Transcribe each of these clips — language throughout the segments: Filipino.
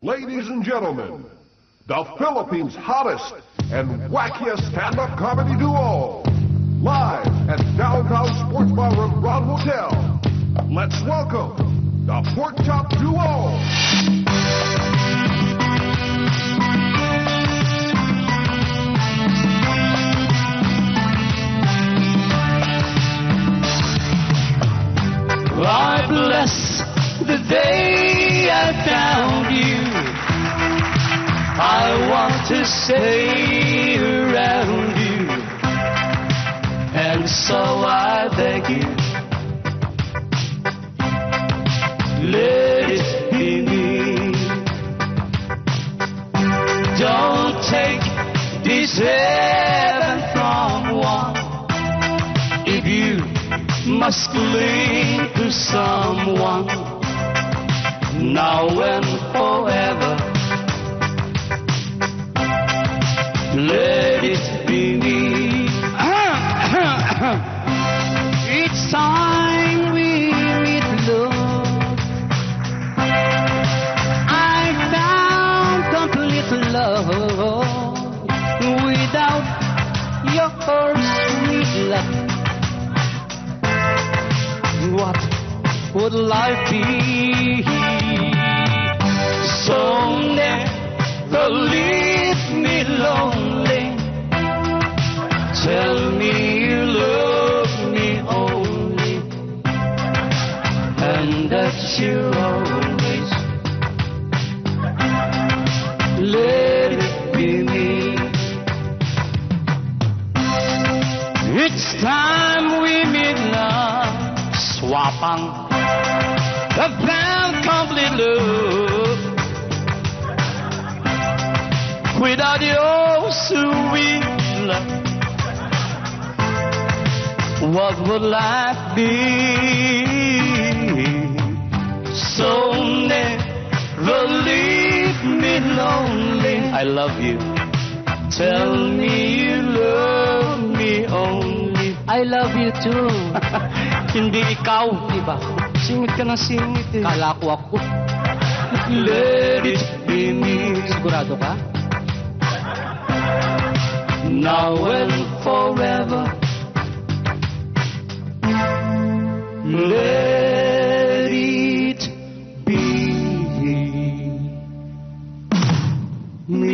Ladies and gentlemen, the Philippines' hottest and wackiest stand-up comedy duo, live at Downtown Sports Ballroom Grand Hotel. Let's welcome the Pork Chop Duo. I bless the day I found you. I want to stay around you, and so I beg you, let it be me. Don't take this heaven from one. If you must cling to someone, now and forever, let it be me. Each time we meet, love, I found complete love. Without your sweet love, what would life be? So never leave me lonely. Tell me you love me only, and that you always let it be me. It's time we meet now. Swapang a found complete love. Without your sweet love, what would life be? So never leave me lonely. I love you. Tell me you love me only. I love you too. Hindi ikaw, di ba? Singit ka na singit eh. Kala ko ako. Let it be me. Sigurado ka? Now and forever, let it be me.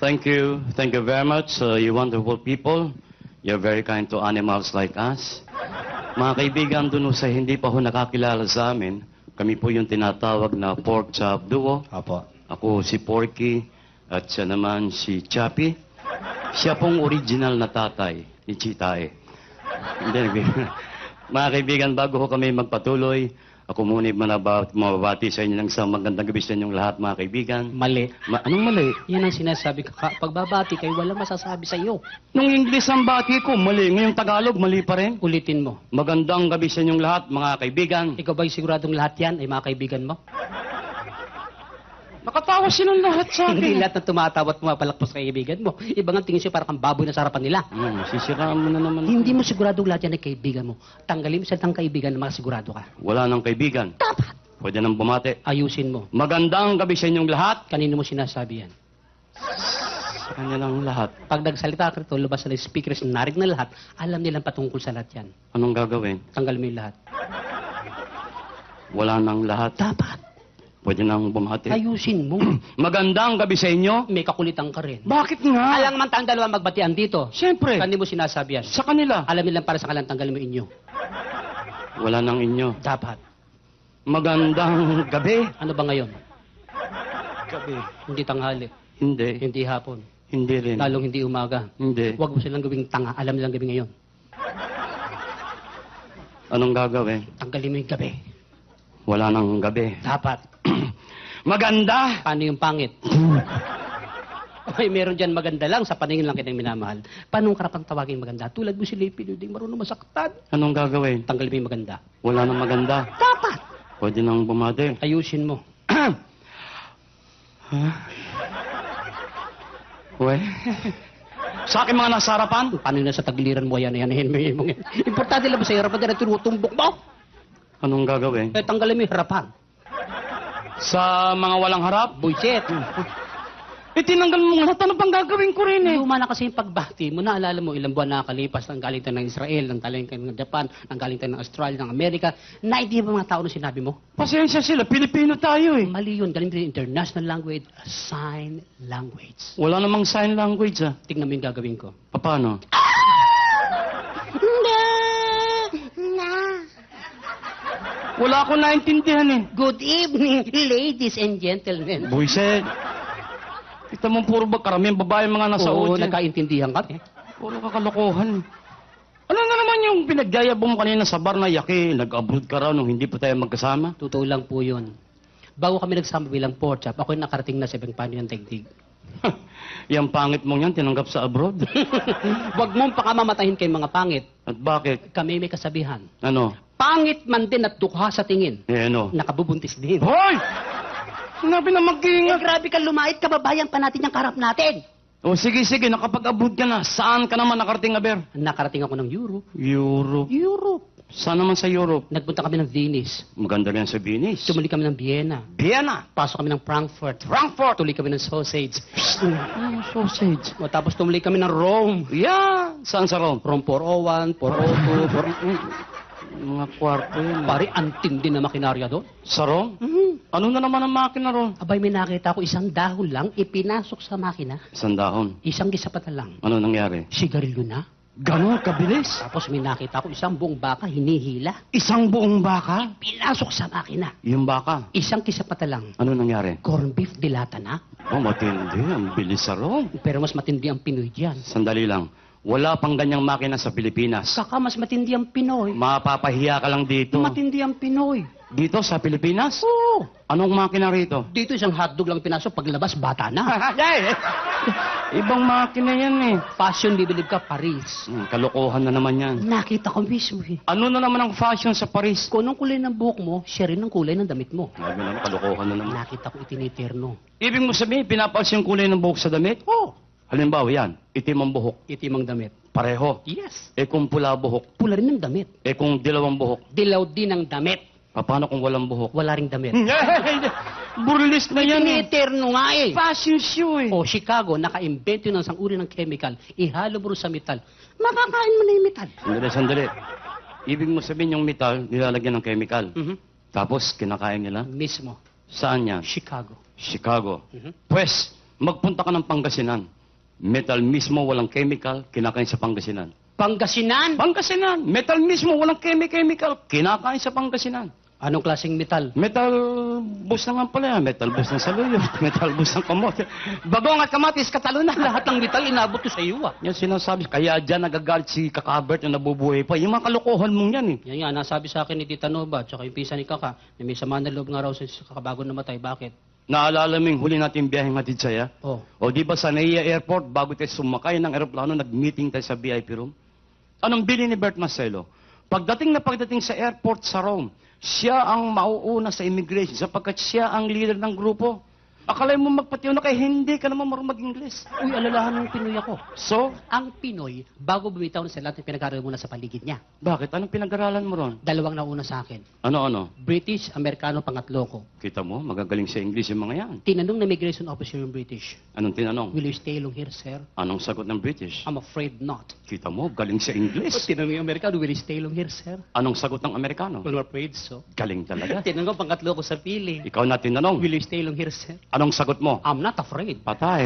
Thank you. Thank you very much, you wonderful people. You're very kind to animals like us. Mga kaibigan, dun sa hindi pa ho nakakilala sa amin, kami po yung tinatawag na Pork Chop Duo. Apo. Ako si Porky at siya naman si Chappy. Siya pong original na tatay ni Chitae. Mga kaibigan, bago ho kami magpatuloy, ako muna mababati sa inyo ng isang magandang gabi sa inyong lahat, mga kaibigan. Mali. Anong mali? Yan ang sinasabi ko. Pagbabati kayo, walang masasabi sa iyo. Nung English ang bati ko, mali. Ngayong Tagalog, mali pa rin. Ulitin mo. Magandang gabi sa inyong lahat, mga kaibigan. Ikaw ba'y siguradong lahat yan ay mga kaibigan mo? Nakatawa silang lahat sa akin. Hindi lahat na tumatawa at pumapalakpas sa kaibigan mo. Iba nga tingin siya parang kang baboy na sa harapan nila. Sisiraan mo na naman. Hindi mo siguradong lahat yan ay kaibigan mo. Tanggalin mo sa tang kaibigan na makasigurado ka. Wala nang kaibigan. Dapat. Pwede nang bumate. Ayusin mo. Magandang gabi sa inyong lahat. Kanino mo sinasabi yan? Sa kanilang lahat. Pag nagsalita ka rito, lumabas na yung speakers, narig na lahat, alam nilang patungkol sa lahat yan. Anong gagawin? Tanggal mo yung lahat. Wala nang lahat. Dapat. Pwede nang bumate. Ayusin mo. Magandang gabi sa inyo. May kakulitan ka rin. Bakit nga? Alam naman tayong dalawa magbatian dito. Siyempre. Kanino mo sinasabi yan? Sa kanila. Alam nilang para sa kalang tanggalin mo inyo. Wala nang inyo. Dapat. Magandang gabi. Ano ba ngayon? Gabi. Hindi tanghali. Hindi. Hindi hapon. Hindi rin. Lalong hindi umaga. Hindi. Huwag mo silang gawing tanga. Alam nilang gabi ngayon. Anong gagawin? Tanggalin mo yung gabi. Wala nang gabi. Dapat. Maganda! Paano yung pangit? Ay, meron dyan maganda lang, sa paningin lang kitang minamahal. Paano karapang tawagin maganda? Tulad mo si Lepi, hindi marunong masaktan. Anong gagawin? Tanggalin mo yung maganda. Wala nang maganda. Dapat! Pwede nang bumate. Ayusin mo. We. Sa akin mga nasa harapan. Paano na sa tagiliran mo yan mo yan. Importante lang ba sa harapan na tinutumbok mo? Anong gagawin? Eh, tanggalin mo yung harapan. Sa mga walang harap? Bullshit. Eh, tinanggal mo lahat. Ano pang gagawin ko rin eh? Luma na kasi yung pagbati mo. Naalala mo, ilang buwan nakakalipas ng galing tayo ng Israel, ng galing tayo ng Japan, ng galing tayo ng Australia, ng Amerika. Naintindihan ba mga tao na sinabi mo? Pasensya sila. Pilipino tayo eh. Mali yun. Galing din international language, sign language. Wala namang sign language ah. Tingnan mo yung gagawin ko. Paano? Wala akong naintindihan eh. Good evening, ladies and gentlemen. Buiset. Kita mo puro ba karamihan babae mga nasa Oo, audio. nagkaintindihan kami. Puro kakalokohan. Ano na naman yung pinagyayabong mo kanina sa bar na yaki, nag-abroad ka raw nung hindi pa tayo magkasama? Totoo lang po yun. Bago kami nagsama bilang pork chop, ako'y nakarating na sa ibang paano ng tegdig. Yang pangit mong yan, tinanggap sa abroad. Huwag mong pakamamatahin kay mga pangit. At bakit? Kami may kasabihan. Ano? Pangit man din at dukha sa tingin. Eh ano? Nakabubuntis din. Hoy! Sinabi na Eh, mag-iingat. grabe ka lumait, kababayan pa natin yung karap natin. O sige, nakapag-abroad ka na. Saan ka naman nakarating, Aber? Nakarating ako ng Europe. Europe. Europe. Saan naman sa Europe? Nagpunta kami ng Venice. Maganda rin sa Venice. Tumuli kami ng Vienna. Vienna. Pasok kami ng Frankfurt. Frankfurt. Tuloy kami ng sausage. Sausage. O, tapos tumuli kami ng Rome. Yeah. Saan sa Rome? Rome 401, 402, Mga kwarto yun. Pare, antindi na makinarya doon. Sa Rome? Ano na naman ang makina ron? Abay, may nakita ko isang dahon lang, ipinasok sa makina. Isang dahon. Isang gisapatan lang. Ano nangyari? Sigarilyo na. Ganon kabilis? Tapos may nakita ko isang buong baka, hinihila. Isang buong baka? Pinasok sa makina. Yung baka. Isang kisapatan lang. Ano nangyari? Corn beef dilata na. Oh, matindi. Ang bilis sa Rome. Pero mas matindi ang Pinoy diyan. Sandali lang. Wala pang ganyang makina sa Pilipinas. Kaka, mas matindi ang Pinoy. Mapapahiya ka lang dito. Matindi ang Pinoy. Dito sa Pilipinas? Oo. Anong makina rito? Dito isang hotdog lang pinasok, paglabas, bata na. Ibang makina yan eh. Fashion, bibilib ka, Paris. Kalokohan na naman yan. Nakita ko mismo eh. Ano na naman ang fashion sa Paris? Kung anong kulay ng buhok mo, siya rin ang kulay ng damit mo. Sabi naman, kalokohan na naman. Nakita ko itiniterno. Ibig mo sabihin, pinapalis yung kulay ng buhok sa damit? Oh, Halimbawa yan, itim ang buhok. itim ang damit. Pareho. Yes. Eh kung pula buhok, Pula rin ang damit. eh kung dilawang buhok, Dilaw din ang damit. paano kung walang buhok? Wala ring damit. Burlis na yan eh. Itiniterno nga eh. Fashion show eh. O, Chicago, naka-invento ng isang uri ng chemical. Ihalo mo rin sa metal. Makakain mo na yung metal. Sandali. Ibig mo sabihin yung metal, nilalagyan ng chemical. Mhm. Tapos, kinakain nila? Mismo. Saan yan? Chicago. Chicago. Mhm. Pwes, magpunta ka ng Pangasinan. Metal mismo, walang chemical, kinakain sa Pangasinan. Pangasinan. Pangasinan! Metal mismo, walang chemical, kinakain sa Pangasinan. Anong klaseng metal? Metal bus na nga pala yan. Metal bus ng saluyot. Metal bus ng kamote. Bagong at kamatis, katalunan. Lahat ng metal inabot ko sa iyo ah. Yan sinasabi. Kaya dyan nagagalit si Kakabert na nabubuhay pa. Yung mga kalokohan mong yan eh. Yan nga, nasabi sa akin ni Tita Nova at saka yung pinsan ni Kaka na may sama na loob nga raw sa kakabago namatay. Bakit? Naalala mo yung huli natin biyaheng hatid saya? Oh, O di ba sa NAIA Airport, bago tayo sumakay ng aeroplano, nag-meeting tayo sa VIP room? Anong bili ni Bert Marcelo? Pagdating sa airport sa Rome, siya ang mauuna sa immigration sapagkat siya ang leader ng grupo. Akala mo magpatiyo na kay hindi ka naman marunong mag-Ingles. uy, alalahan ng Pinoy ako. So, Ang Pinoy, bago bumitaw na sa lahat ng pinag-aaral muna sa paligid niya. bakit? Anong pinag-aralan mo ron? Dalawang nauna sa akin. Ano? British, Amerikano, pangatlo ko. Kita mo, magagaling sa English yung mga yan. Tinanong na immigration officer yung British, Anong tinanong? will you stay long here, sir? Anong sagot ng British? I'm afraid not. Kita mo, galing sa English. Tinanong yung Amerikano, will you stay long here, sir? Anong sagot ng Amerikano? Well, I'm afraid so. Galing talaga. Tinanong pangatlo ko sa pili, Ikaw na tinanong. will you stay long here, sir? Anong sagot mo? I'm not afraid. Patay.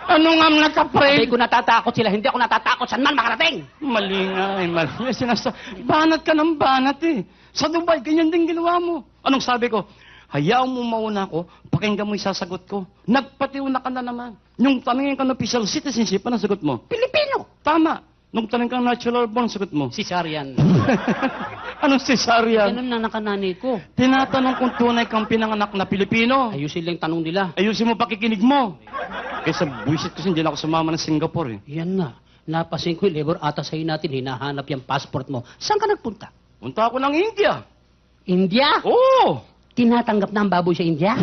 Anong am Sabi nagka-pray? ko natatakot sila, hindi ako natatakot saan man makarating. Mali nga, mali. Banat ka ng banat eh. Sa Dubai, ganyan din ginawa mo. Anong sabi ko? Hayaan mo mauna ko, pakinggan mo yung sasagot ko. Nagpatiuna ka na naman. Nung tanongin ka ng official citizenship, anong sagot mo? Pilipino. Tama. Nung tanongin ka ng natural born, sagot mo. Cesarean. Anong cesarean? Ganun na nakanani ko. Tinatanong kung tunay kang pinanganak na Pilipino. Ayusin lang tanong nila. Ayusin mo pakikinig mo. Kaysa buwisit kasi hindi na ako sumama ng Singapore eh. Yan nga. Napasin ko yung labor ata sa'yo natin, hinahanap yung passport mo. Saan ka nagpunta? Punta ako ng India. India? Oo! Tinatanggap na ang baboy sa India?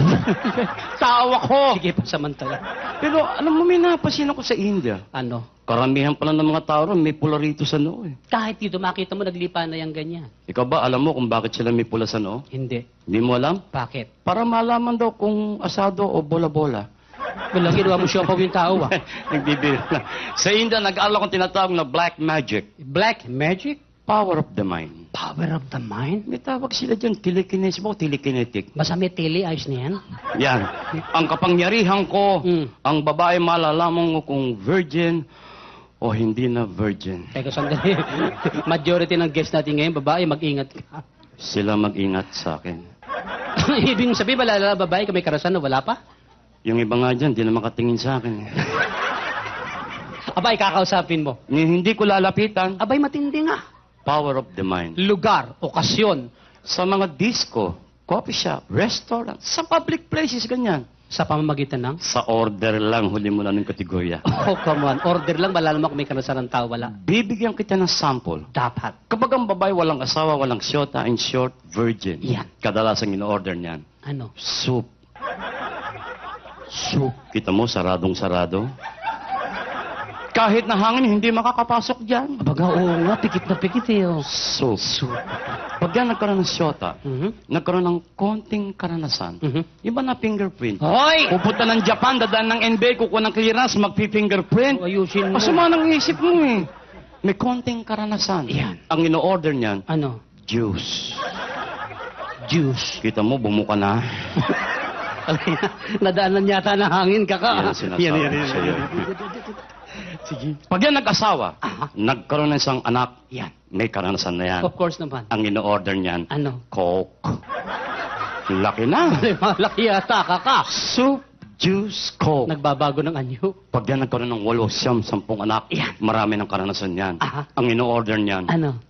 Tawa ko! Sige pa samantala. Pero alam mo, may napasin ako sa India. Ano? Karamihan pala ng mga tao ron, may pula rito sa noo eh. Kahit dito, makita mo, naglipa na yung ganyan. Ikaw ba, alam mo kung bakit sila may pula sa noo? Hindi. Hindi mo alam? Bakit? Para malaman daw kung asado o bola-bola. Wala, ginawa mo siya pa yung tao, Nagbibiro lang. Sa India, nag-alala kong tinatawag na black magic. Black magic? Power of the mind. Power of the mind? May tawag sila dyan, telekinesis mo, telekinetic. Basta may tele, ayos na yan. Yan. Ang kapangyarihan ko, Mm. ang babae malalaman mo kung virgin o hindi na virgin. Teka, sandali. Majority ng guests natin ngayon, babae, mag-ingat ka. Sila mag-ingat sa akin. Ibig sabihin, wala babae ka may karasan na wala pa? Yung iba nga dyan, di na makatingin sa akin. Abay, kakausapin mo. Hindi ko lalapitan. Abay, matindi nga. Power of the mind. Lugar, okasyon, Sa mga disco, coffee shop, restaurant, sa public places, ganyan. sa pamamagitan ng... Sa order lang, huli mo na ng kategorya. Oh, come on. Order lang, malalaman kung may karasan ng tao, wala. Bibigyan kita ng sample. Dapat. Kapag ang babae walang asawa, walang siyota, in short, virgin. Yan. Kadalasan in-order niyan. Ano? Soup. Soup. Kita mo, saradong-sarado. Kahit na hangin, hindi makakapasok dyan. Abaga, oo nga, pikit na pikit eh. Oh. Soup. Pag yan nagkaroon ng siyota, nagkaroon ng konting karanasan, iba na fingerprint. Hoy! Pupunta ng Japan, dadaan ng NBA, kukuha ng clearance, magpi-fingerprint. Oh, ayusin mo. Masama ng isip mo eh. May konting karanasan. Yan. Ang ino-order niyan, Ano? juice. Juice. Kita mo, bumuka na. Nadaanan yata ng hangin, kaka. Yan ang sinasabi ko sa'yo. Sige. Pag yan nag-asawa, nagkaroon ng isang anak, Yan. may karanasan na yan. Of course naman. Ang ino-order niyan, Ano? Coke. Laki na. Malaki yata, kaka. Soup, juice, Coke. Nagbabago ng anyo. Pag yan nagkaroon ng 8, 10 anak, Yan. marami ng karanasan yan. Aha. Ang ino-order niyan, Ano?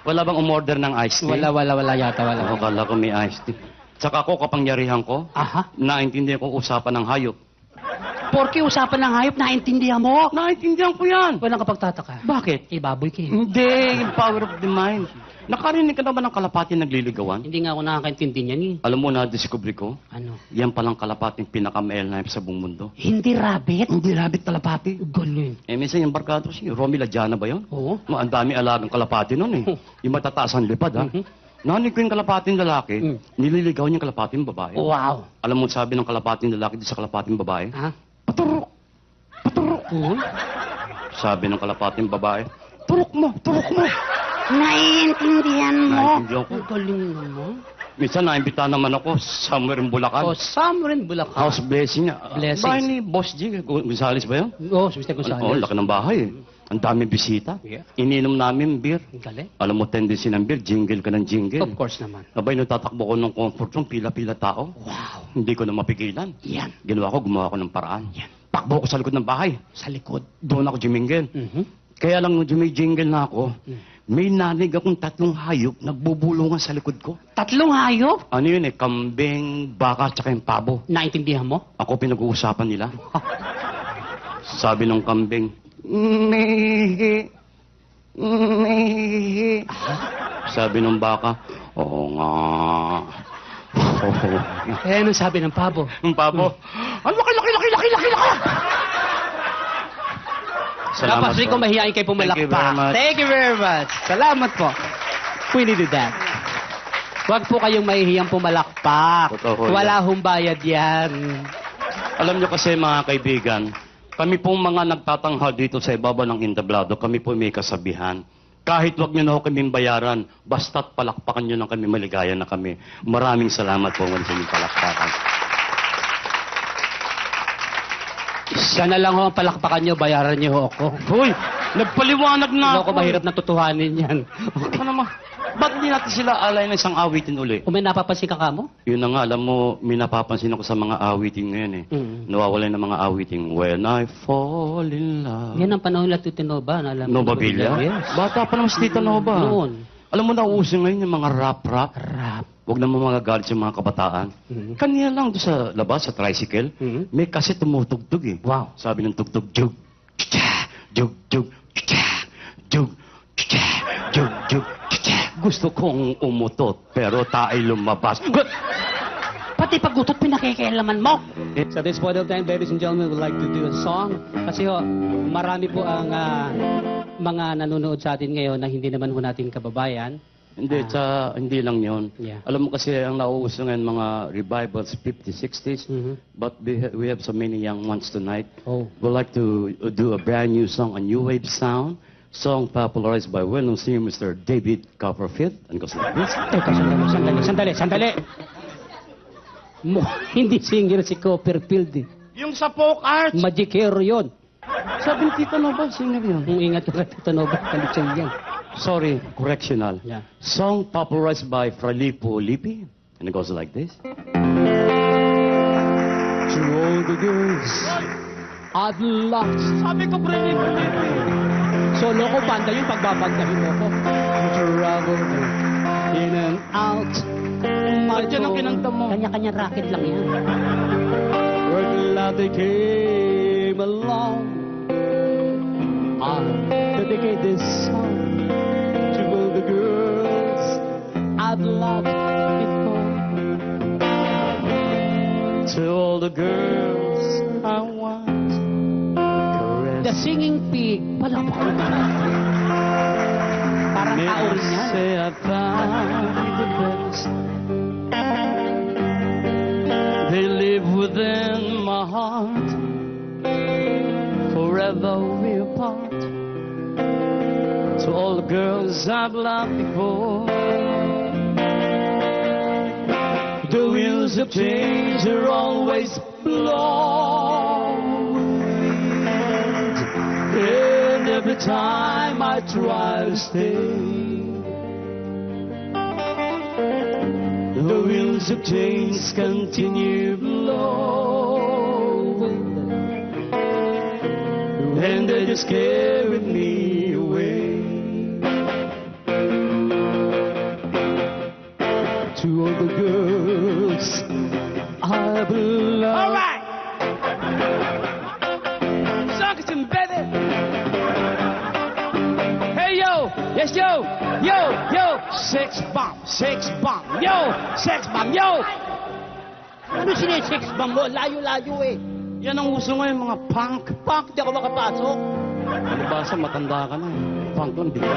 wala bang umorder ng iced tea? Wala yata, wala. Ako, kala ko may iced tea. Tsaka ako, kapangyarihan ko, Aha. naintindihan ko usapan ng hayop. Porke usapan ng hayop, naintindihan mo. Naintindihan ko yan. Walang kapagtataka. Bakit? Ibaboy ka eh. Hindi, yung power of the mind. Nakarinig ka na ba ng kalapati nagliligawan? Hindi nga ako nakakaintindi niyan eh. Alam mo na, discovery ko, Ano? yan palang kalapating pinaka-male knife sa buong mundo. Hindi rabbit? Hindi rabbit kalapati. Galing. Eh, minsan yung barkado si Romy Ladiana ba yun? Oo. Ang dami alagang kalapati nun eh. Yung matataas ang lipad ha. Narinig ko yung kalapating lalaki, nililigaw niya yung kalapating babae. Wow. Alam mo sabi ng kalapating lalaki doon sa kalapating babae? Ha? Paturok! Paturok! Sabi ng kalapating babae, turok mo! Turok mo! Naiintindihan mo. Naiintindihan ko. Galing naman. Minsan naimbita naman ako somewhere in Bulacan. Oh, somewhere in Bulacan. House blessing niya. Blessings. Bahay ni Boss G. Gonzales ba yun? Oh, si Mr. Gonzales. Oo, laki ng bahay eh. Ang dami bisita. Yeah. Ininom namin beer. Galing. Alam mo, tendency ng beer, jingle ka ng jingle. Of course naman. Abay, nagtatakbo ko ng comfort room, pila-pila tao. Wow. Hindi ko na mapigilan. Yan. Ginawa ko, gumawa ko ng paraan. Yan. Takbo ko sa likod ng bahay. Sa likod. Doon ako jumingil. Kaya lang nung jumijingle na ako, may nanig akong 3 hayop nagbubulungan sa likod ko. 3 hayop? Ano yun eh, kambing, baka, tsaka yung pabo. Naintindihan mo? Ako pinag-uusapan nila. Sabi ng kambing, Nehe. Nehe. Sabi ng baka, oo nga. Eh, ano sabi ng pabo? Yung pabo, ang laki! Salamat Dapat ko po. mahihain kayo Thank you very pumalakpak. much. Thank you very much. Salamat po. We need that. Huwag po kayong mahihiyang pumalakpak. Totoo yan. Wala hong bayad yan. Alam nyo kasi mga kaibigan, kami pong mga nagtatanghal dito sa ibaba ng entablado, kami po may kasabihan. Kahit wag nyo na ho kaming bayaran, basta't palakpakan nyo na kami, maligaya na kami. Maraming salamat po sa inyong palakpakan. Sana lang ho ang palakpakan nyo, bayaran nyo ho ako. Hoy, nagpaliwanag Hindi na ako mahirap na tutuhanin yan. Ano naman? Ba't hindi natin sila alay ng isang awitin uli? Kung may napapansin ka mo? Yun na nga, alam mo, may napapansin ako sa mga awitin ngayon eh. Nawawala ng mga awiting, When I Fall in Love. Yan ang panahon lang Tinoba. Nova Villa? Yes. Bata pa naman si Tita Nova. Noon. Alam mo, nauuso ngayon yung mga rap-rap. Rap. Huwag naman magagalit sa mga kabataan. Kanina lang doon sa labas, sa tricycle, may kasi tumutugtog eh. Wow. Sabi ng tugtog, jug, cha, jug, jug, cha, jug, cha, jug, jug, cha. Gusto kong umutot, pero tayo lumabas. Pati paggutot pinakikialaman mo. So this point of time, ladies and gentlemen, we'd like to do a song. Kasi ho, marami po ang mga nanonood sa atin ngayon na hindi naman ho natin kababayan. Hindi lang yun. Yeah. Alam mo kasi ang nauuso ngayon mga revivals, 50s, 60s. But we have so many young ones tonight. Oh. We'd like to do a brand new song, a new wave sound. Song popularized by well-known singer Mr. David Copperfield. And goes like this. Teka, sandali. Hindi singer si Copperfield eh. Yung sa folk arts. Magicero yun. Sabi ni Tito Nova, singer yun. Kung ingat ka Tito Nova, kalitsan yan. Sorry, correctional. Yeah. Song popularized by Fralipo Lippi. And it goes like this. To all the girls I've lost. Sabi ko, Fralipo Lippi. Solo ko, banda yung pagbabandahin mo ko. Travel in and out. Diyan ang kinanta mo. Kanya-kanya racket lang yan. We're glad they came along. I dedicate this song to all the girls I've loved before. To all the girls I want caress. The singing pig. Wala pa ako natin. Parang tao rin yan. Say I found the best. They live within my heart. Forever we're apart. To all the girls I've loved before. The wheels of change are always blowing. And every time I try to stay, the wheels of change continue blowing, and they just carry me away. To all the girls I belong. All right, Suckerson, baby. Hey yo, yes yo, sex bomb, yo, Ano sinesex bomb mo? Layo-layo eh. Yan ang uso ngayon, mga punk. Punk, di ako makapasok. Basta matanda ka na. Punk doon, di ka.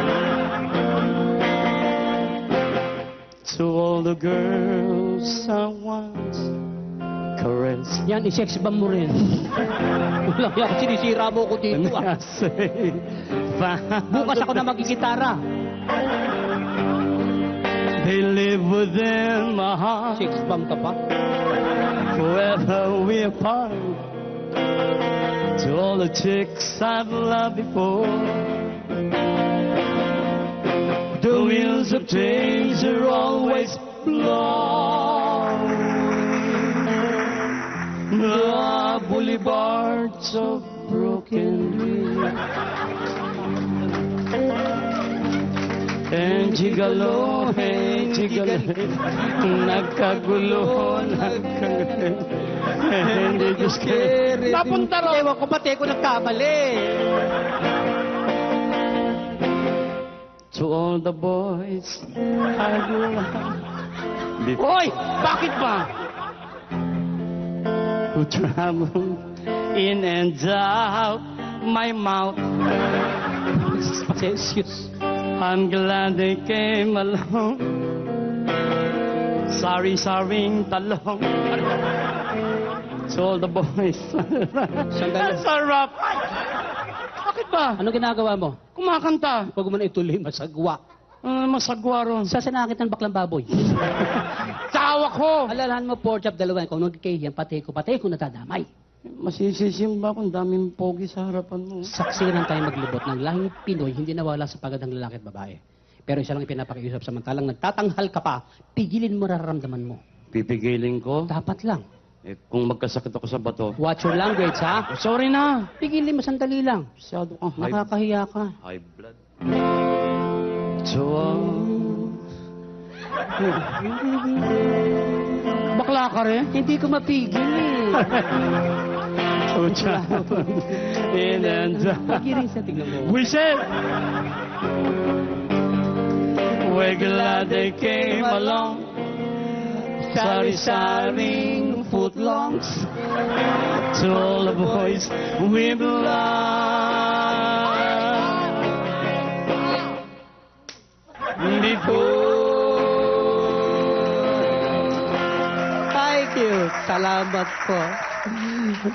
To all the girls I want caress. Yan, i-sex bomb mo rin. Wala yan, sinisira mo ko dito ah. Bukas ako na magigitara. They live within my heart. Sex bomb ka pa? Forever we apart. To all the chicks I've loved before. The wheels of change are always blowing. The boulevards of broken dreams. And gigalo, nagkagulo, and they just can't. Napunta ro. Ewan ko, pati ko nagkamali. To all the boys I love. Hoy, bakit ba? Who travel in and out my mouth. Facetious. I'm glad they came along. Sorry, talong. To all the boys. Sandali. Sarap. Bakit ba? Ano ginagawa mo? Kumakanta. Huwag mo na ituloy, masagwa. Masagwa ron. Sasanakit ng baklang baboy. Tawa ko. Alalahan mo, pork chop, dalawa. Kung nagkikahiyan, pati ko nadadamay. Masisisim ba kung daming pogi sa harapan mo? Saksiran tayo maglibot ng lahing Pinoy, hindi nawala sa pagandang lalaki at babae. Pero isa lang ipinapakiusap, samantalang nagtatanghal ka pa, pigilin mo nararamdaman mo. Pipigilin ko? Dapat lang. Kung magkasakit ako sa bato. Watch your language, ha? Sorry na. Pigilin mo, sandali lang. Masyado kang high, Nakakahiya ka. high blood. So, bakla ka rin? Hindi ko mapigil eh. In and out. Pagiring sa tignan mo. Whistle! Regular they came along, sari-saring footlongs, to all the boys we belong. Thank you. Salamat po.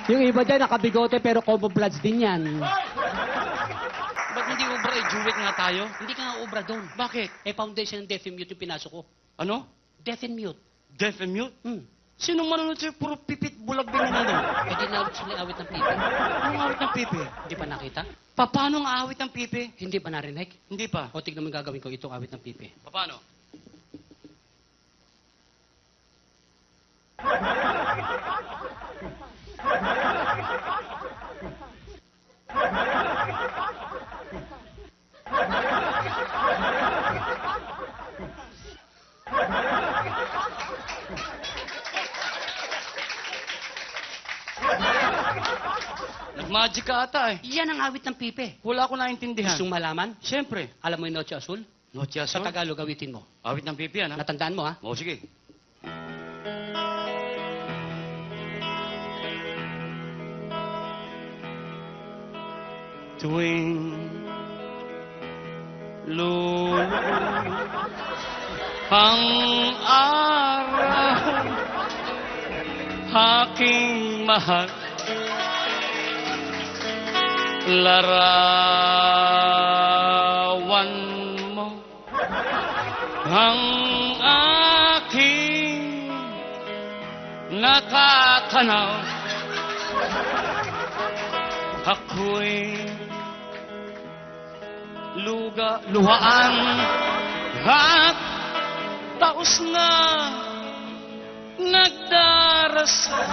Yung iba dyan, nakabigote pero combo bloods din yan. Ba't hindi ubra duet nga tayo? Hindi ka nga obra doon. Bakit? Eh, foundation ng Deaf and Mute yung pinasok ko. Ano? Deaf and Mute. Deaf and mute? Hmm. Sino manunod sa'yo? Puro pipit bulag din nila doon. Eh, di na sila awit ng pipi. Anong awit ng pipi? Hindi pa nakita? Paano ang awit ng pipi? Hindi pa narinig? Hindi pa. O, tignan mo yung gagawin ko, itong awit ng pipi. Paano? Nag-magic ka ata eh. Yan ang awit ng pipi. Wala ko naintindihan. Gustong malaman? Siyempre. Alam mo yung Noche Azul? Noche Sa Azul? Tagalog, awitin mo. Awit ng pipi yan ha? Natandaan mo, ha? Oo, sige. Tuwing lulu ang araw, aking mahal, larawan mo ang aking natatanaw. Ako'y luhaan at taos na nagdarasal.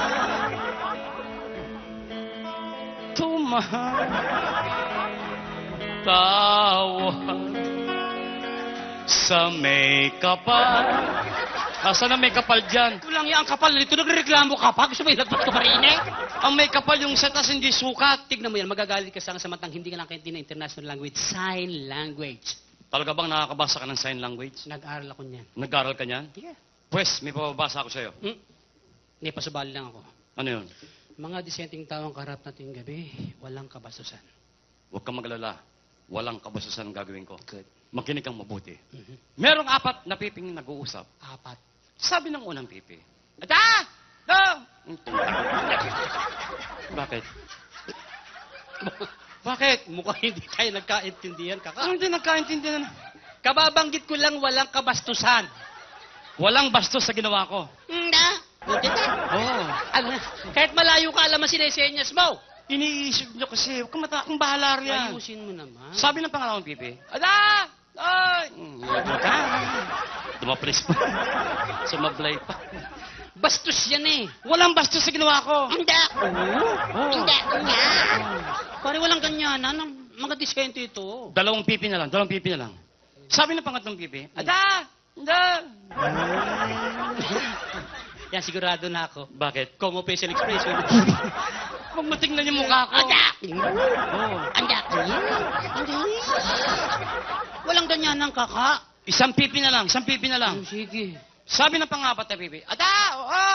Tumahal, tawag sa may kapal. Asan ang may kapal dyan? Ito lang yan, ang kapal. Ito nagreklamo ka pa. Gusto mo ilagpas ko pa rin, eh? Ang may kapal yung setas hindi sukat. Tignan mo yan, magagalit ka sa samantang hindi ka lang kaintindihan ng international language. Sign language. Talaga bang nakakabasa ka ng sign language? Nag-aral ako niyan. Nag-aral ka niyan? Yeah. Pwes, may pababasa ako sa'yo. Hindi, pasubali lang ako. Ano yun? Mga disenteng tao ang kaharap nating gabi, walang kabastusan. Huwag kang magalala. Walang kabastusan ang gagawin ko. Good. Makinig kang mabuti. Mhm. Merong 4 na piping nag-uusap. 4. Sabi ng unang pipi, Ada! Da! Bakit? Bakit? Mukhang hindi tayo nagkaintindihan, Ano kaka. hindi nagkaintindihan? Kababanggit ko lang walang kabastusan. Walang bastos sa ginawa ko. Hindi. Buti na. Oo. Ano, kahit malayo ka, alam mo sinesenyas mo. Iniisip niyo kasi, huwag kang kang bahala riyan. Ayusin mo naman. Sabi ng pangalawang pipi, Ada! Ay! Dumapres pa. Sumablay pa. Bastos yan eh. Walang bastos sa ginawa ko. Hindi. Oo. Hindi. Pare walang ganyan. Mga disente ito. Dalawang pipi na lang. Sabi ng pangatlong pipi, Ada! Ada! Yan, sigurado na ako. Bakit? Como facial expression. Huwag mo tingnan yung mukha ko. Anda! Oo. Anda! Walang ganyan ng kaka. Isang pipi na lang. Sige. Sabi ng pangapat na pipi, Ada! Oo!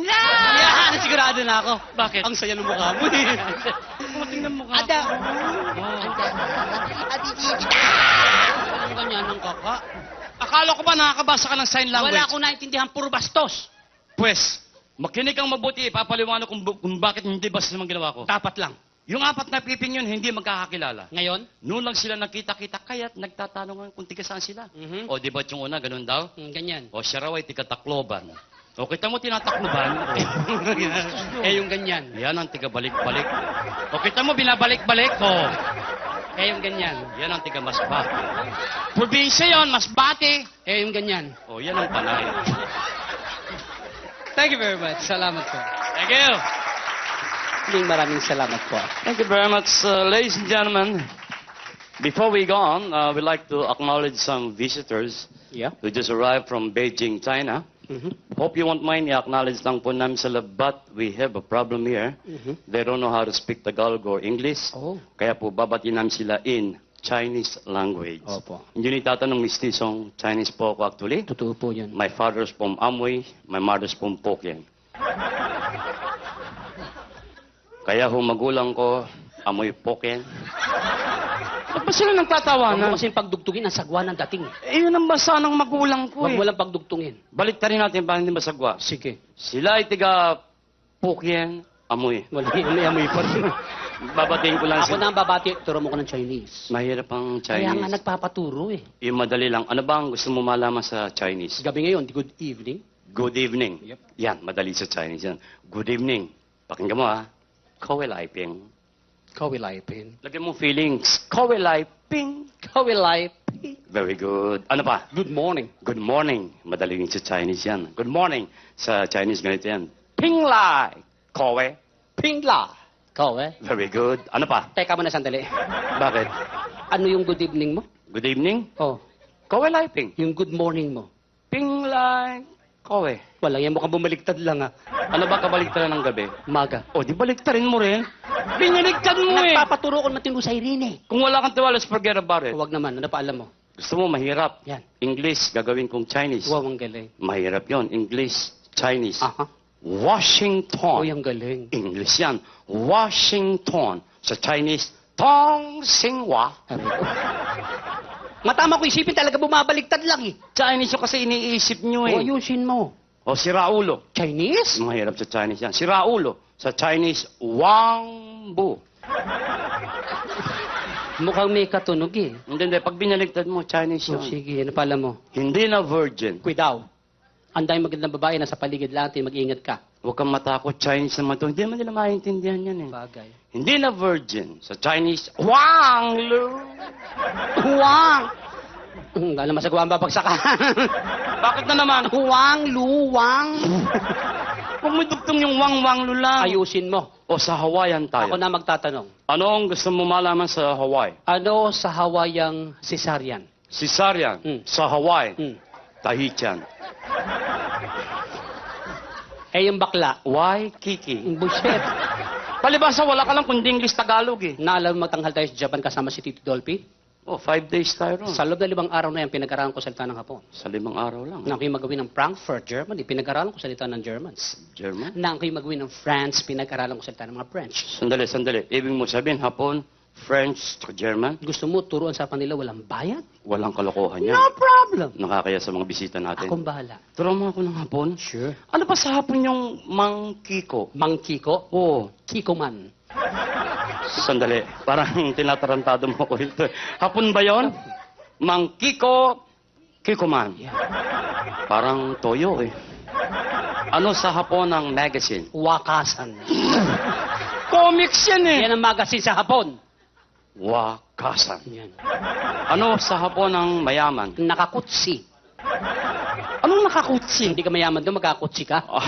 Ada! Yan, sigurado na ako. Bakit? Ang saya ng mukha mo eh. Huwag mo tingnan yung mukha Ada! ko. Oo. Walang ganyan ng kaka. Akala ko ba nakakabasa ka ng sign language? Wala akong naintindihan, puro bastos. Pwes, makinig kang mabuti, ipapaliwanag kung bakit hindi bastos ang ginawa ko. Dapat lang. Yung 4 na piping yun, hindi magkakakilala. Ngayon? Noon lang sila nakita-kita, kaya't nagtatanong kung tiga saan sila. Mhm. O, di ba yung una, ganun daw? Ganyan. O, siya raw ay tiga-Tacloban. O, kita mo tinatakloban? Yung ganyan. Yan ang tiga-balik-balik. O, kita mo binabalik-balik? O, Yung ganyan. yan ang tiga-Masbate. Probinsya yun, Masbate. Yung ganyan. O, yan ang panay. Thank you very much. Salamat po. Thank you. Maraming salamat po. Thank you very much, ladies and gentlemen. Before we go on, we'd like to acknowledge some visitors Yeah. who just arrived from Beijing, China. Hope you won't mind i-acknowledge lang po namin sila, but we have a problem here. They don't know how to speak Tagalog or English. Oh. Kaya po babatiin namin sila in Chinese language. Opo. Hindi nitatanong mistisong Chinese po ako actually. Totoo po yun. My father's from Amoy, my mother's from Pokien. Kaya magulang ko, Amoy Pokien. Ba't ba sila Huwag mo nagtatawanan? kasing pagdugtungin ang sagwa ng dating. Yun ang basa ng magulang ko Huwag mo eh. lang pagdugtungin. Balik rin natin para hindi masagwa. Sige. Sila ay tiga Pokien, Amoy. Wala may amoy pa rin. Babatiin ko lang Ako na ang babati, turo mo ko ng Chinese. Mahirap ang Kaya nga Chinese. nagpapaturo eh. Yung madali lang. Ano ba ang gusto mo malaman sa Chinese? Gabi ngayon, good evening. Good evening. Yep. Yan, madali sa Chinese yan. Good evening. Pakinggan mo ha. Kowe lai ping. Kawilay pin. Lagyan mo feelings. Kowe lai ping. Kawilay pin. Very good. Ano pa? Good morning. Good morning. Madali rin sa Chinese yan. Good morning. Sa Chinese ganito yan. Ping lai. Kowe. Pingla. Kawe. Very good. Ano pa? Teka mo na sandali. Bakit? Ano yung good evening mo? Good evening. Oh, Kowe lai ping. yung good morning mo. Ping lai. Kowe. Wala, yan mukhang bumaliktad lang ah. Ano ba kabaliktaran ng gabi? Maga. O, di baliktarin mo rin. Binaligtad mo eh. Nagpapaturo ko matino sa Irene. Kung wala kang tiwala, forget about it. Huwag naman, ano pa alam mo? Gusto mo mahirap? Yan. English, gagawin kong Chinese. Wow, ang galing. Mahirap yon. English, Chinese. Aha. Washington. Uy, ang galing. English yan. Washington. Sa Chinese, Tong Xinhua. Aray ko. Matama ko isipin talaga bumabaliktad lang eh. Chinese yung kasi iniisip nyo O, eh. ayusin mo. O, si Raulo. Chinese? Mahirap sa Chinese yan. Si Raulo. Sa Chinese, Wang Bu. Mukhang may katunog eh. Hindi. Pag binaligtad mo, Chinese So, yun. sige, ano pala mo? Hindi na virgin. Kuidaw. Ang daming magandang babae nasa paligid natin, mag-ingat ka. Huwag kang matakot, Chinese naman to. Hindi naman nila maintindihan yan eh. Bagay. Hindi na virgin. Sa Chinese, Wang Lu. Huwang! Alam masagawa ang babagsakan. Bakit na naman? Huwang, luwang. Huwag mo dugtong yung Wang Lu lang. Ayusin mo. O sa Hawaiian Ako tayo. na magtatanong. Ano ang gusto mo malaman sa Hawaii? Ano sa Hawaiiang cesarean? Cesarean. Sa Hawaii. Hmm. Tahitian. Eh, yung bakla. Why, Kiki? Bullshit. Palibasa, wala ka lang kundi English Tagalog eh. Naalam mo magtanghal tayo sa Japan kasama si Tito Dolphy? Oh, 5 days tayo ron. Sa loob ng 5 araw na yan, pinag-aralan ko salita ng Hapon. Sa 5 araw lang. Nang kayo magawin ng Frankfurt, Germany, pinag-aralan ko salita ng Germans. German? Nang kayo magawin ng France, pinag-aralan ko salita ng mga French. Sandali. Ibig mo sabihin, Hapon, French, German, Gusto mo turuan sa kanila walang bayad? walang kalokohan yan. No problem. Nakakaya sa mga bisita natin. Akong bahala. Turo mo ako ng Hapon. Sure. Ano ba sa Hapon yung Mang Kiko? Mang Kiko? Oo. Kiko man. Sandali. Parang tinatarantado mo ko ito. Hapon ba yon? Mang Kiko, Kiko man. Yeah. Parang toyo eh. Ano sa Hapon ang magazine? Wakasan. Comics yan eh. Yan ang magazine sa Hapon. Wakasan. Yan. Ano sa Hapon ang mayaman? Nakakutsi. Anong nakakutsi? Hindi ka mayaman doon, magkakutsi ka. Ah,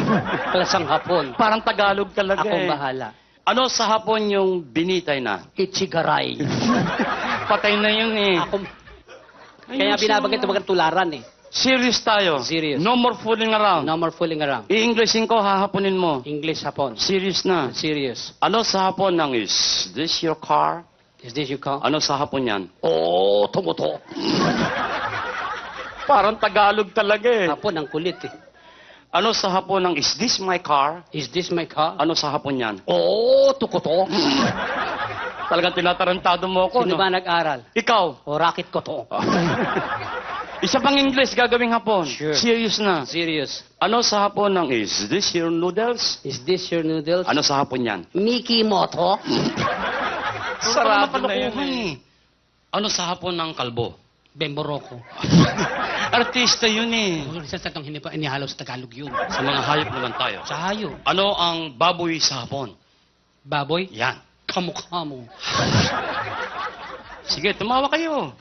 Klasang Hapon. Parang Tagalog talaga Akong eh. bahala. Ano sa Hapon yung binitay na? Ichigaray. Patay na yun eh. Ako, kaya binabanggit ito magandang tularan eh. Serious tayo. Serious. No more fooling around. No more fooling around. I-Englishin ko, hahaponin mo. English Hapon. Serious na. Serious. Ano sa Hapon ng is this your car? Is this your car? Ano sa Hapon yan? Oh, tumuto. Parang Tagalog talaga eh. Hapon, ang kulit eh. Ano sa Hapon ng is this my car? Is this my car? Ano sa Hapon yan? Oh, tukuto. Talagang tinatarantado mo ako, Sino no? ba nag-aral? Ikaw. O, racket ko to. Isa pang English gagawing Hapon. Sure. Serious na. Serious. Ano sa Hapon ng is this your noodles? Is this your noodles? Ano sa Hapon yan? Mickey Moto? Sarado na yun eh. Ano sa Hapon ng kalbo? Bemboroko. Artista yun eh. Sa tatang hindi pa inihalo sa Tagalog yun. Sa mga hayop naman tayo. Sa hayo. Ano ang baboy sa Hapon? Baboy? Yan. Kamukha mo. Sige, tumawa kayo.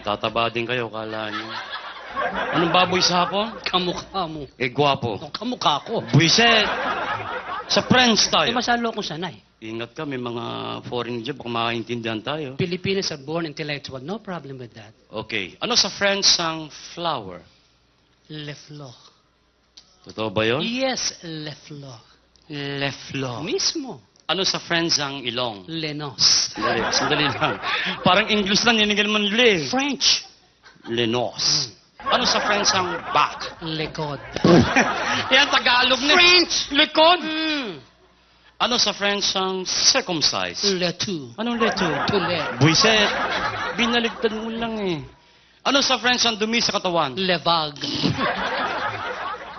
Tataba din kayo, kala nyo. Anong baboy sa Hapon? Kamukha mo. Eh, gwapo. Ang kamukha ko. Buiset! Sa French Eh, tayo. masalo ko sanay. Ingat ka, may mga foreign job, baka makaintindihan tayo. Filipinos are born intellectual. No problem with that. Okay. Ano sa French ang flower? Le fleur. Totoo ba yun? Yes, le fleur. Le fleur. Mismo. Ano sa Friends ang ilong? Lenos. Sandali lang. Parang English lang, ninigal mo nila eh. French. Lenos. Ano sa Friends ang back? Likod. Yan, Tagalog na. French. Likod. Mm. Ano sa French ang circumcise? Letu. Anong leto? Tule. Buiset. Binaligtad mo lang eh. Ano sa French ang dumi sa katawan? Levag.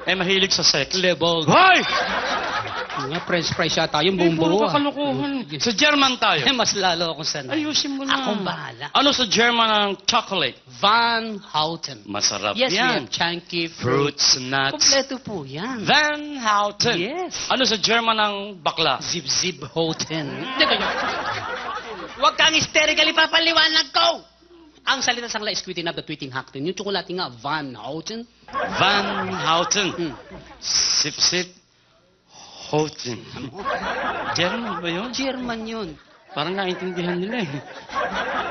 Mahilig sa sex. Lebog. Hoy! Nga, French fries yata yung buong Puro buo. kakalukuhan. Sa German tayo. Mas lalo akong sanay. Ayusin mo na. Akong bahala. Ano sa German ang chocolate? Van Houten. Masarap Yes, we yan. have chunky Fruits, nuts. Kompleto po yan. Van Houten. Yes. Ano sa German ang bakla? Zip-zip Houten. Huwag kang hysterically papaliwanag ko! Ang salita sa kanila is tweeting up the tweeting Houten. Yung tsokolate nga, Van Houten. Van Houten. Hmm. Sip-sip. Houten. German ba yun? German yun. Parang naintindihan nila eh.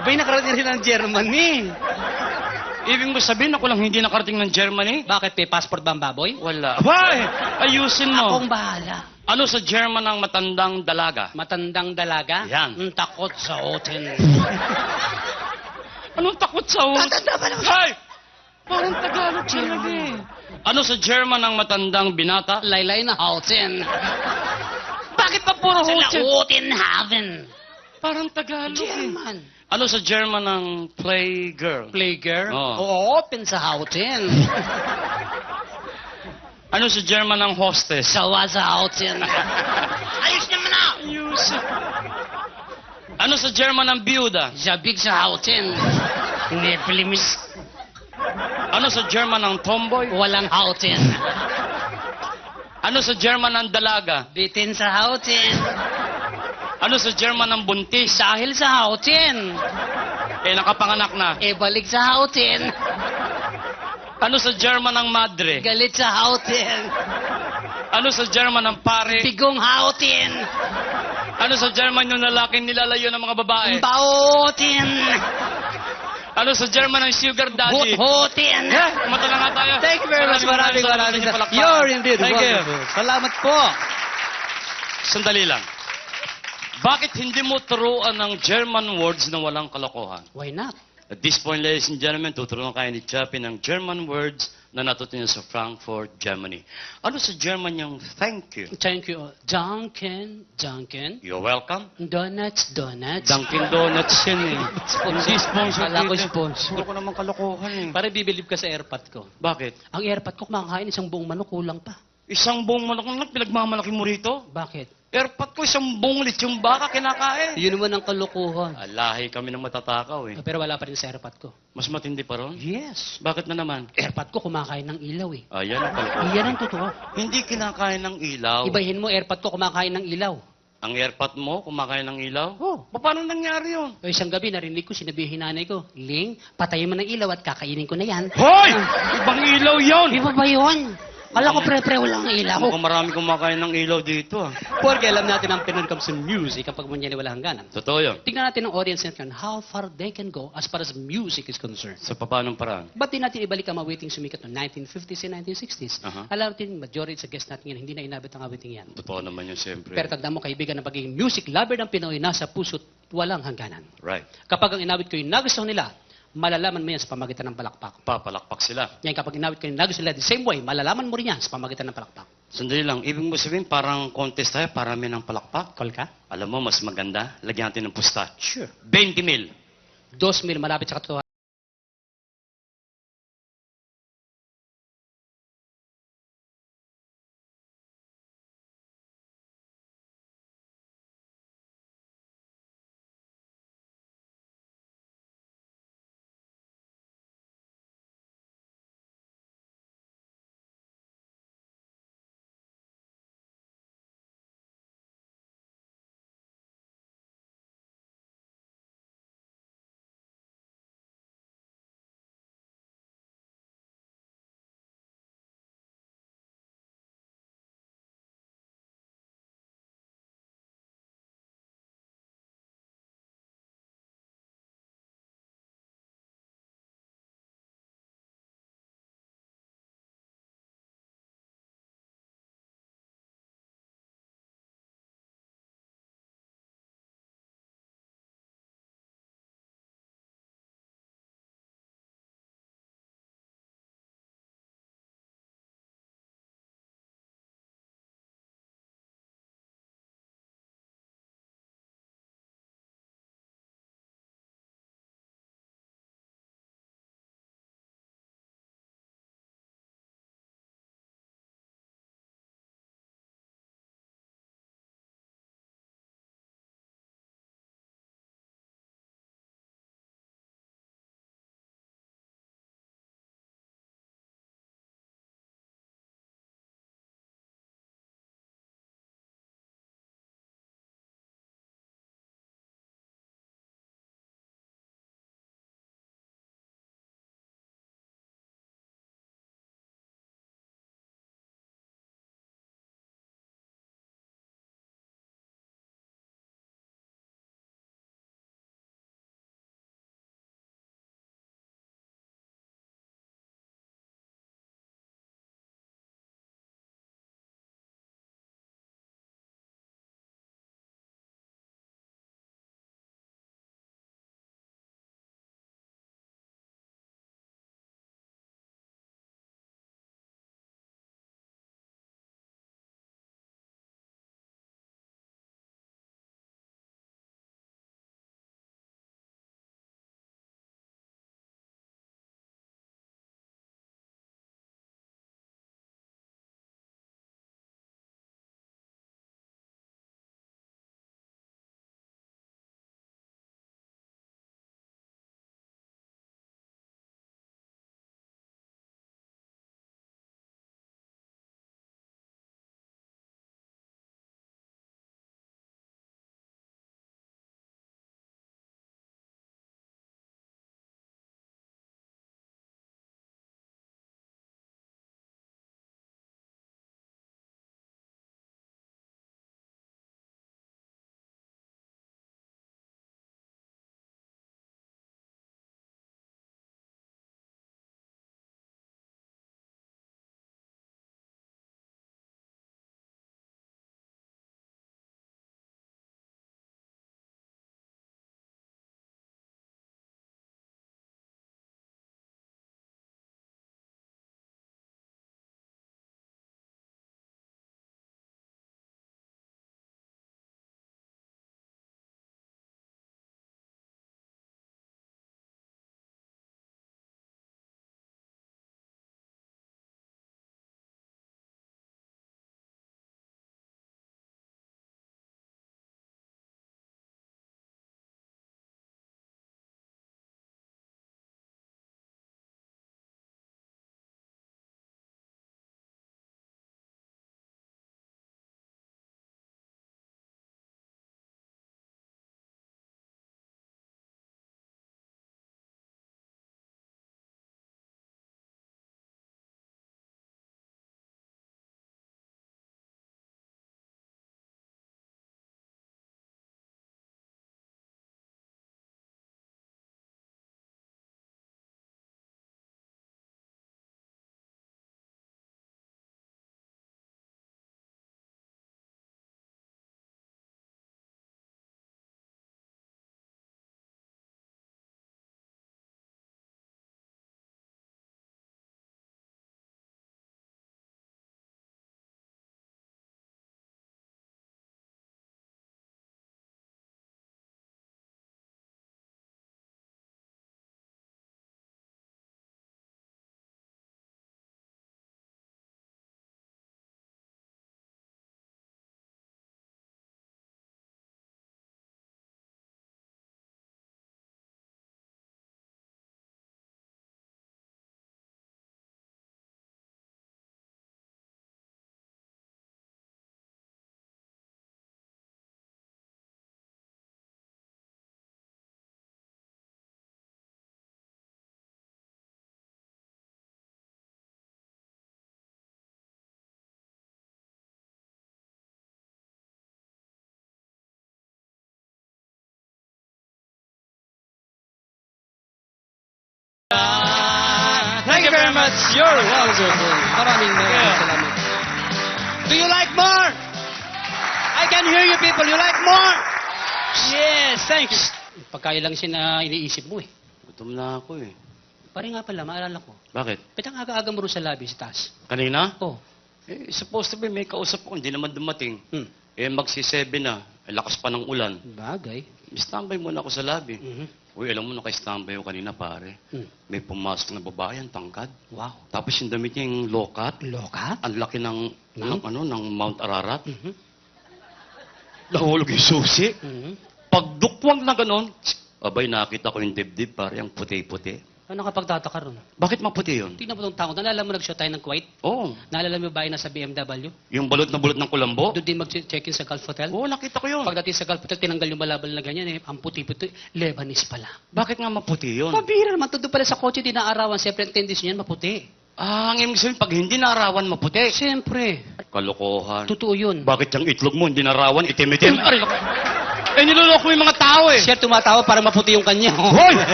Abay, nakarating rin ng Germany. Ibig mo sabihin ako lang hindi nakarating ng Germany? Bakit, may passport ba ang baboy? Wala. Why? Ayusin mo. Akong bahala. Ano sa German ang matandang dalaga? Matandang dalaga? Yan. Ang takot sa Houten. Anong takot sa host? Tatanda ba naman? Ay! Parang Tagalog talaga eh. Ano sa German ang matandang binata? Laylay na Houten. Bakit pa puro Sila host? Houten Haven. Ano Tagalog eh. German. Ano sa German ang playgirl? Playgirl? Oo. Oo, open sa Houten. Ano sa German ang hostess? Sawa sa Houten. Ayos naman na! Ayus. Ano sa German ang biyuda? Zabig sa Houten. Neplimis. Ano sa German ang tomboy? Walang Houten. Ano sa German ang dalaga? Bitin sa Houten. Ano sa German ang buntis? Dahil sa Houten. Nakapanganak na. Balik sa Houten. Ano sa German ang madre? Galit sa Houten. Ano sa German ang pare? Bigong Houten. Ano sa German yung lalaking nilalayo ng mga babae? Bautin. Ano sa German ang sugar daddy? Hut-hutin. Kumata na nga tayo. Thank you very much. Maraming salamat. salamat. You're indeed Thank you. wonderful. Salamat po. Sandali lang. Bakit hindi mo turuan ng German words na walang kalokohan? Why not? At this point, ladies and gentlemen, tuturuan kayo ni Chappie ng German words na natuto niya sa Frankfurt, Germany. Ano sa German yung thank you? Thank you. Dunkin. Dunkin. You're welcome. Donuts. Donuts. Dunkin' Donuts yan eh. Hindi sponsor. Kala ko dito. sponsor. Puro ko naman kalokohan eh. Para bibilib ka sa airpot ko. Bakit? Ang airpot ko, kumakain isang buong manok, kulang pa. Isang buong manok lang pinagmamalaki mo rito? Bakit? Airpot ko, isang buong lechong baka kinakain. Yun naman ang kalokohan. Alahi kami ng matatakaw eh. Pero wala pa rin sa airpot ko. Mas matindi pa ron? Yes. Bakit na naman? Airpot ko kumakain ng ilaw eh. Ayan ang kalokohan. Yan ang totoo. Hindi kinakain ng ilaw. Ibahin mo, airpot ko kumakain ng ilaw. Ang airpot mo, kumakain ng ilaw? Oh. Paano nangyari yun? O isang gabi, narinig ko, sinabihin nanay ko, Ling, patayin mo ng ilaw at kakainin ko na yan. Hoy! Ibang ilaw yun! Iba ba yun? Kala ko pre-pre walang ilaw. Mukhang marami kumakain ng ilaw dito ah. Porque alam natin ang Pinoy comes to music kapag manyan wala hangganan. Totoo yun. Tignan natin ang audience natin, how far they can go as far as music is concerned. Sa papanong paraan? Ba't di natin ibalik ang awiting sumikat noong 1950s and 1960s? Aha. Alam natin, majority sa guest natin yan, hindi na inabot ang awiting yan. Totoo naman yun siyempre. Pero tandaan mo, kaibigan, na pagiging music lover ng Pinoy, nasa puso't walang hangganan. Right. Kapag ang inawit ko yung nagustuhan nila, malalaman mo yan sa pamagitan ng palakpak. Papalakpak sila. Yan, kapag inawit ko yung nagustuhan nila, the same way, malalaman mo rin yan sa pamagitan ng palakpak. Sandali lang. Ibig mo sabihin, parang contest tayo, parami ng palakpak. Call ka? Alam mo, mas maganda, lagyan natin ng pusta. Sure. 20,000. 2,000 malapit sa katotohanan. much. You're Wonderful. Maraming salamat. Do you like more? I can hear you people. You like more? Yes, thank you. Pagkain lang siya iniisip mo eh. Gutom na ako eh. Pare nga pala, maalala ko. Bakit? Ba't ang aga-aga mo rin sa lobby sa taas? Kanina? Oh. Supposed to be may kausap ko. Hindi naman dumating. Hmm. Magsi-7 na. Lakas pa ng ulan. Bagay. Standby muna ako sa lobby. Mhm. Uy, alam mo, naka-standby ako kanina, pare. Hmm. May pumasok na babae, ang tangkad. Wow. Tapos yung damit niya yung low cut. Loka? Ang laki ng Mount Ararat. Mhm. Nahulog yung susi. Mhm. Pagdukwang na ganon, abay, nakita ko yung dibdib, pare, ang puti-puti. Ano kapagtataka ron? Bakit maputi yun? Tingnan mo itong tao. Naalala mo nag-show tayo ng Kuwait? Oo. Naalala mo ba yung nasa BMW? Yung balot na bulot ng kulambo? Doon din mag-check-in sa Gulf Hotel? Oo, nakita ko yun. Pagdating sa Gulf Hotel, tinanggal yung malabal na ganyan eh. Ang puti-puti, Lebanese pala. Bakit nga maputi yun? Pabira naman, todo pala sa kotse, dinaarawan. Siyempre, ang tendis niyan, maputi. Ang ibig sabihin, pag hindi narawan, maputi. Siyempre, Kalokohan. totoo yun. Bakit yung itlog mo, hindi narawan, itim-itim? Aray, naku. Niloloko mo yung mga tao eh. Siya tumatawa para maputi yung kanya. Hoy!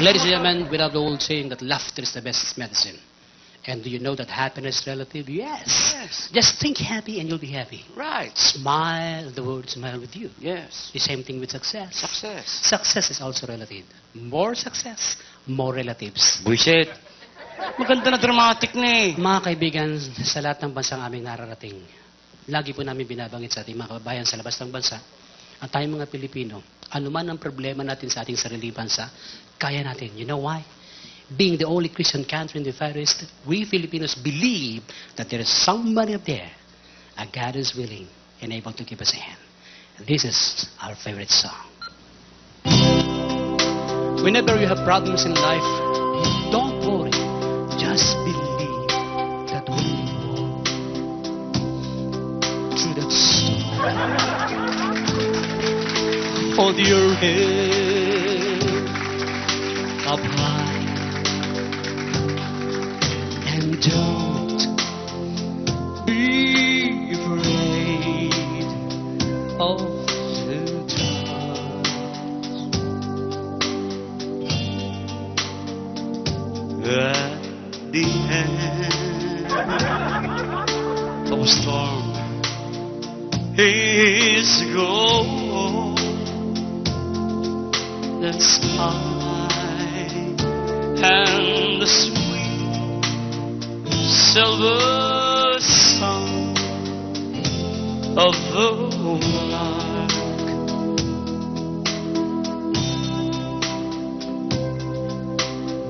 Ladies and gentlemen, we have the old saying that laughter is the best medicine. And do you know that happiness is relative? Yes. Just think happy and you'll be happy. Right. Smile, the world smile with you. Yes. The same thing with success. Success. Success is also relative. More success, more relatives. Bullshit. Maganda na dramatic na eh. Mga kaibigan, sa lahat ng bansang aming nararating, lagi po namin binabanggit sa ating mga kababayan sa labas ng bansa, ang tayong mga Pilipino, anuman ang problema natin sa ating sariling bansa, kaya natin. You know why? Being the only Christian country in the Far East, we Filipinos believe that there is somebody up there, a God is willing and able to give us a hand. And this is our favorite song. Whenever you have problems in life, don't worry. Just believe that when you walk through that storm, hold your head up high and don't be afraid of the dark. At the end of a storm is gone. The sky and the sweet silver song of the lark.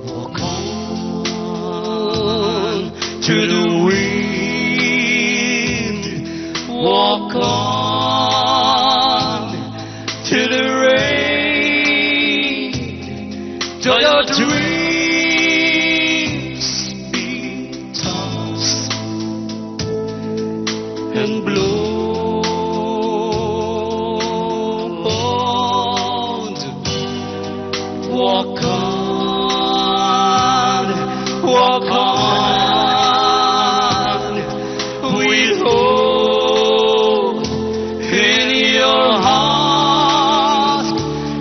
Walk on to the wind, walk on to the rain, till your dreams be tossed and blown. Walk on, walk on, with hope in your heart,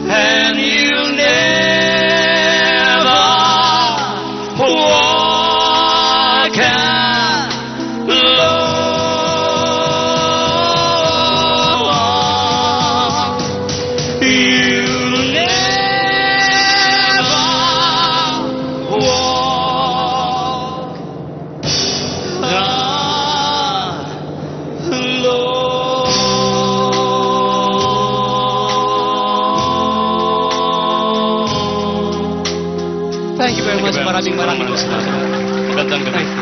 and you'll never walk alone. You'll never walk alone. Thank you very much. Maraming salamat. Magandang gabi.